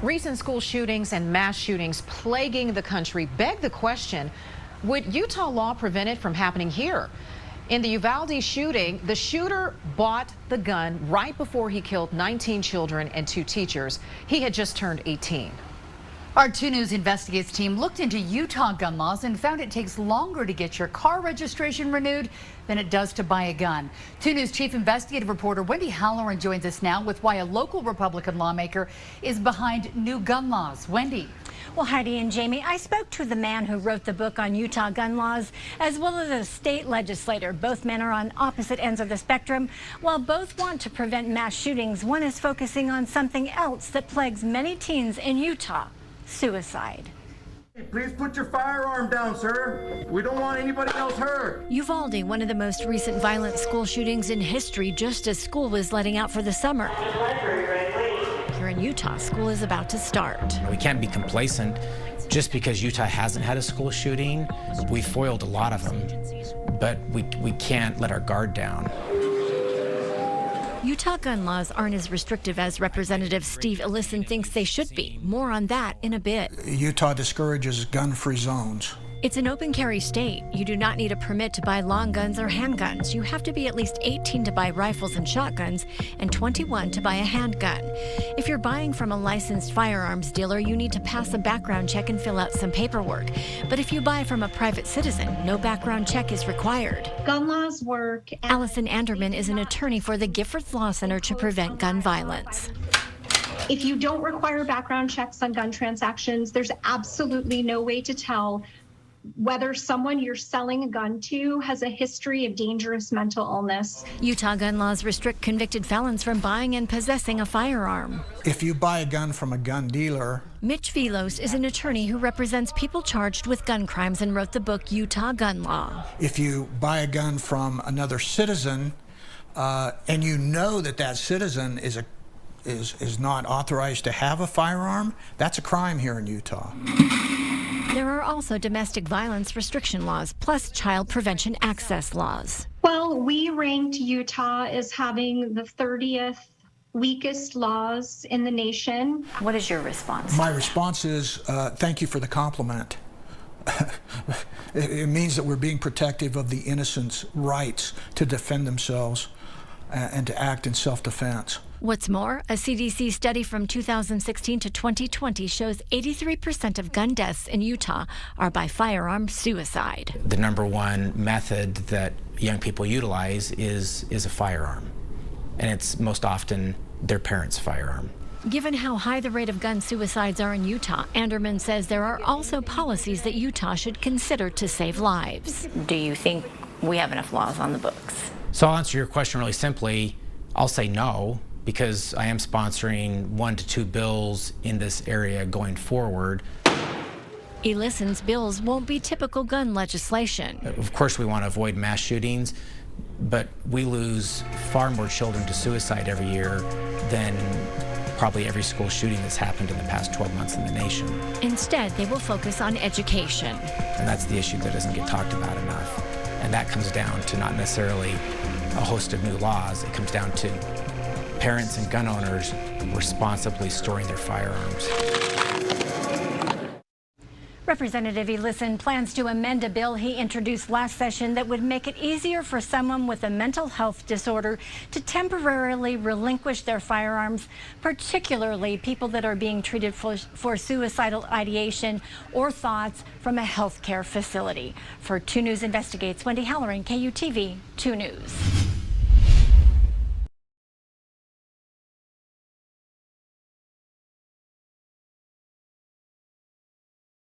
Recent school shootings and mass shootings plaguing the country beg the question, would Utah law prevent it from happening here? In the Uvalde shooting, the shooter bought the gun right before he killed 19 children and 2 teachers. He had just turned 18. Our 2 News Investigates team looked into Utah gun laws and found it takes longer to get your car registration renewed than it does to buy a gun. 2 News Chief Investigative Reporter Wendy Halloran joins us now with why a local Republican lawmaker is behind new gun laws. Wendy. Well, Heidi and Jamie, I spoke to the man who wrote the book on Utah gun laws, as well as a state legislator. Both men are on opposite ends of the spectrum. While both want to prevent mass shootings, one is focusing on something else that plagues many teens in Utah: suicide. Please put your firearm down, sir. We don't want anybody else hurt. Uvalde, one of the most recent violent school shootings in history, just as school was letting out for the summer. Here in Utah, school is about to start. We can't be complacent just because Utah hasn't had a school shooting. We foiled a lot of them, but we can't let our guard down. Utah gun laws aren't as restrictive as Representative Steve Ellison thinks they should be. More on that in a bit. Utah discourages gun-free zones. It's an open carry state. You do not need a permit to buy long guns or handguns. You have to be at least 18 to buy rifles and shotguns and 21 to buy a handgun. If you're buying from a licensed firearms dealer, you need to pass a background check and fill out some paperwork. But if you buy from a private citizen, no background check is required. Gun laws work. Allison Anderman is an attorney for the Giffords Law Center to prevent gun violence. If you don't require background checks on gun transactions, there's absolutely no way to tell whether someone you're selling a gun to has a history of dangerous mental illness. Utah gun laws restrict convicted felons from buying and possessing a firearm. If you buy a gun from a gun dealer... Mitch Velos is an attorney who represents people charged with gun crimes and wrote the book Utah Gun Law. If you buy a gun from another citizen and you know that that citizen is not authorized to have a firearm, that's a crime here in Utah. There are also domestic violence restriction laws, plus child prevention access laws. Well, we ranked Utah as having the 30th weakest laws in the nation. What is your response? My response is, thank you for the compliment. It means that we're being protective of the innocent's rights to defend themselves and to act in self-defense. What's more, a CDC study from 2016 to 2020 shows 83% of gun deaths in Utah are by firearm suicide. The number one method that young people utilize is a firearm, and it's most often their parents' firearm. Given how high the rate of gun suicides are in Utah, Anderman says there are also policies that Utah should consider to save lives. Do you think we have enough laws on the books? So I'll answer your question really simply. I'll say no, because I am sponsoring 1 to 2 bills in this area going forward. Ellison's bills won't be typical gun legislation. Of course, we want to avoid mass shootings, but we lose far more children to suicide every year than probably every school shooting that's happened in the past 12 months in the nation. Instead, they will focus on education. And that's the issue that doesn't get talked about enough. And that comes down to not necessarily a host of new laws. It comes down to parents and gun owners responsibly storing their firearms. Representative Ellison plans to amend a bill he introduced last session that would make it easier for someone with a mental health disorder to temporarily relinquish their firearms, particularly people that are being treated for suicidal ideation or thoughts from a healthcare facility. For 2 News Investigates, Wendy Halloran, KUTV 2 News.